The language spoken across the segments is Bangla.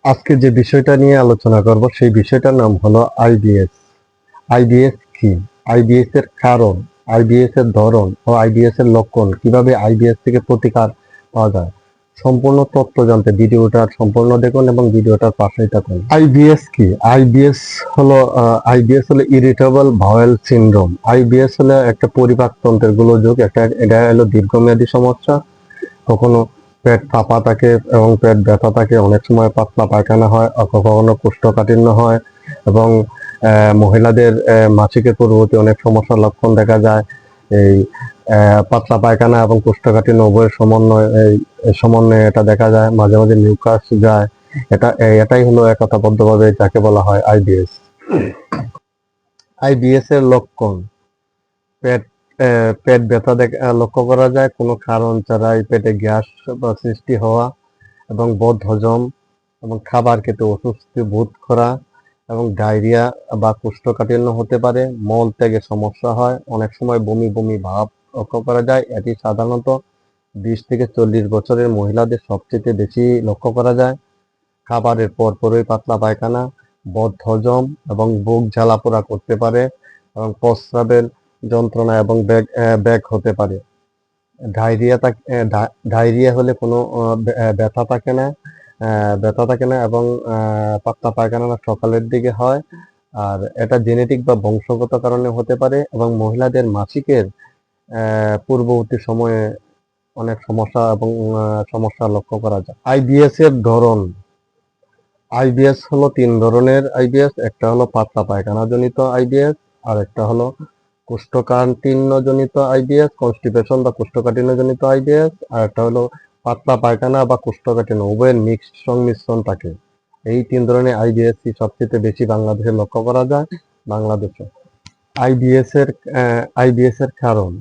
আজকে যে বিষয়টা নিয়ে আলোচনা করব সেই বিষয়টার নাম হলো আইবিএস। আইবিএস কি? আইবিএস এর কারণ, আইবিএস এর ধরন ও আইবিএস এর লক্ষণ, কিভাবে আইবিএস থেকে প্রতিকার পাওয়া যায়, সম্পূর্ণ তথ্য জানতে ভিডিওটা সম্পূর্ণ দেখুন এবং ভিডিওটার পাশেই থাকুন। আইবিএস কি? আইবিএস হলো ইরিটেবল বাউল সিনড্রোম। আইবিএস হলো একটা পরিপাকতন্ত্রের গোলযোগ। এটা হলো দীর্ঘমেয়াদী সমস্যা। কখনো পেট ফাঁপা থাকে এবং পেট ব্যথা থাকে, অনেক সময় পাতলা পায়খানা হয়, কখনো কোষ্ঠকাঠিন্য হয় এবং মহিলাদের মাসিকের পূর্ববর্তী অনেক সমস্যার লক্ষণ দেখা যায়। এই পাতলা পায়খানা এবং কোষ্ঠকাঠিন্য উভয়ের সমন্বয়ে এটা দেখা যায়। মাঝে মাঝে মিউকাস যায়। এটাই হলো একতাবদ্ধভাবে যাকে বলা হয় আইবিএস। আইবিএস এর লক্ষণ: পেট পেট ব্যথা লক্ষ্য করা যায় কোনো কারণ ছাড়াই, পেটে গ্যাস বা সৃষ্টি হওয়া এবং বদ হজম এবং খাবার খেতে অস্বস্তি বোধ করা এবং ডায়রিয়া বা কোষ্ঠকাঠিন্য হতে পারে। মল ত্যাগে সমস্যা হয়, অনেক সময় বমি বমি ভাব লক্ষ্য করা যায়। এটি সাধারণত 20 থেকে 40 বছরের মহিলাদের সবচেয়ে বেশি লক্ষ্য করা যায়। খাবারের পরপরই পাতলা পায়খানা, বদহজম এবং বুক জ্বালাপোড়া করতে পারে এবং প্রস্রাবের যন্ত্রণা এবং ব্যাগ হতে পারে। ডায়রিয়া হলে কোনো ব্যথা থাকে না এবং পাতলা পায়খানা সকালের দিকে হয়। আর এটা জেনেটিক বা বংশগত কারণে হতে পারে এবং মহিলাদের মাসিকের পূর্ববর্তী সময়ে অনেক সমস্যা লক্ষ্য করা যায়। আইবিএস এর ধরন: আইবিএস হলো 3 ধরনের আইবিএস। একটা হলো পাতলা পায়খানা জনিত আইবিএস, আর একটা হলো কোষ্ঠকাঠিন্য জনিত আইবিএস, কনস্টিপেশন বা কোষ্ঠকাঠিন্য জনিত আইবিএস, আর একটা হলো পাতলা পায়খানা বা কোষ্ঠকাঠিন্য উভয়ের মিক্সড সংমিশ্রণ থাকে। এই 3 ধরনের আইবিএস সবচেয়ে বেশি বাংলাদেশে লক্ষ্য করা যায়। বাংলাদেশে আইবিএস এর কারণ,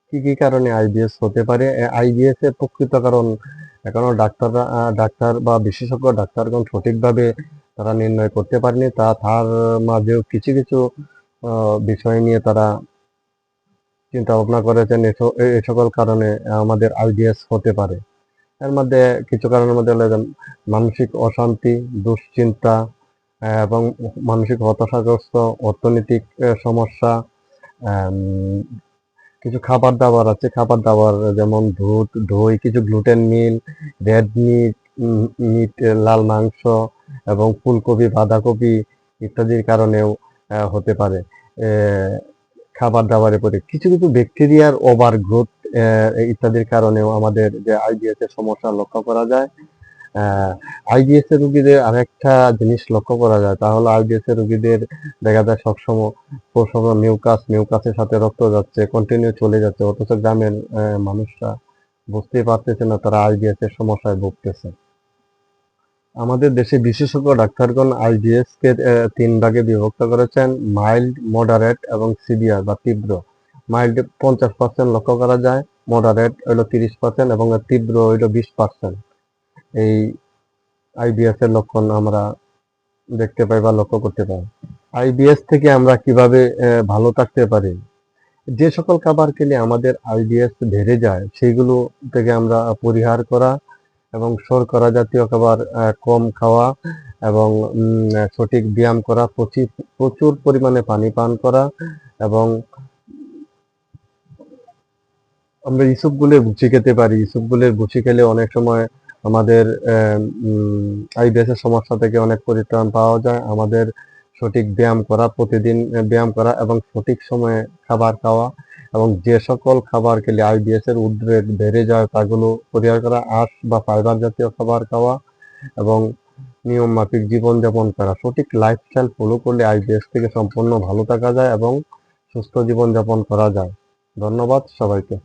কি কি কারণে আইবিএস হতে পারে? আইবিএস এর প্রকৃত কারণ এখনো ডাক্তার বা বিশেষজ্ঞ ডাক্তারগণ সঠিকভাবে তারা নির্ণয় করতে পারেনি। তার মাঝেও কিছু কিছু বিষয় নিয়ে তারা চিন্তা ভাবনা করেছেন এই সকল কারণে আমাদের আইবিএস হতে পারে। এর মধ্যে কিছু কারণের মধ্যে হলো মানসিক অশান্তি, দুশ্চিন্তা এবং মানসিক হতাশাগ্রস্ত, অর্থনৈতিক সমস্যা। আম, কিছু খাবার দাবার আছে, খাবার দাবার যেমন দুধ, দই, কিছু গ্লুটেন মিল, রেড মিট, লাল মাংস এবং ফুলকপি, বাঁধাকপি ইত্যাদির কারণেও হতে পারে। খাবার দাবারের প্রতি কিছু কিছু ব্যাকটেরিয়ার ওভার গ্রোথ ইত্যাদির কারণেও আমাদের যে আইবিএস এর সমস্যা লক্ষ্য করা যায়। আইবিএস এর রোগীদের আরেকটা জিনিস লক্ষ্য করা যায়, তা হলো আইবিএস এর রোগীদের দেখা যায় সবসময় প্রসব মিউকাসের সাথে রক্ত যাচ্ছে, কন্টিনিউ চলে যাচ্ছে, অথচ গ্রামের মানুষরা বুঝতেই পারতেছে না তারা আইবিএস এর সমস্যায় ভুগতেছে। আমাদের দেশে বিশেষজ্ঞ ডাক্তারগণ আইবিএস কে 3 ভাগে বিভক্ত করেছেন: মাইল্ড, মডারেট এবং সিভিয়ার বা তীব্র। মাইল্ড 50% লক্ষ্য করা যায়, মডারেট হইল 30% এবং তীব্র হইল 20%। এই আইবিএস এর লক্ষণ আমরা দেখতে পাই বা লক্ষ্য করতে পাই। আইবিএস থেকে আমরা কিভাবে ভালো থাকতে পারি? যে সকল খাবার খেলে আমাদের আইবিএস বেড়ে যায় সেগুলো থেকে আমরা পরিহার করা এবং শর্করা জাতীয় খাবার কম খাওয়া এবং সঠিক ব্যায়াম করা, প্রচুর পরিমাণে পানি পান করা এবং আমরা ইসবগুলের ভুসি খেতে পারি। ইসবগুলের ভুসি খেলে অনেক সময় আমাদের আইবিএস এর সমস্যা থেকে অনেক পরিত্রাণ পাওয়া যায়। আমাদের সঠিক ব্যায়াম করা, প্রতিদিন ব্যায়াম করা এবং সঠিক সময়ে খাবার খাওয়া এবং যে সকল খাবার খেলে আইবিএস এর উদ্রেক বেড়ে যায় তাগুলো পরিহার করা, আঁশ বা ফাইবার জাতীয় খাবার খাওয়া এবং নিয়ম মাফিক জীবনযাপন করা। সঠিক লাইফস্টাইল ফলো করলে আইবিএস থেকে সম্পূর্ণ ভালো থাকা যায় এবং সুস্থ জীবনযাপন করা যায়। ধন্যবাদ সবাইকে।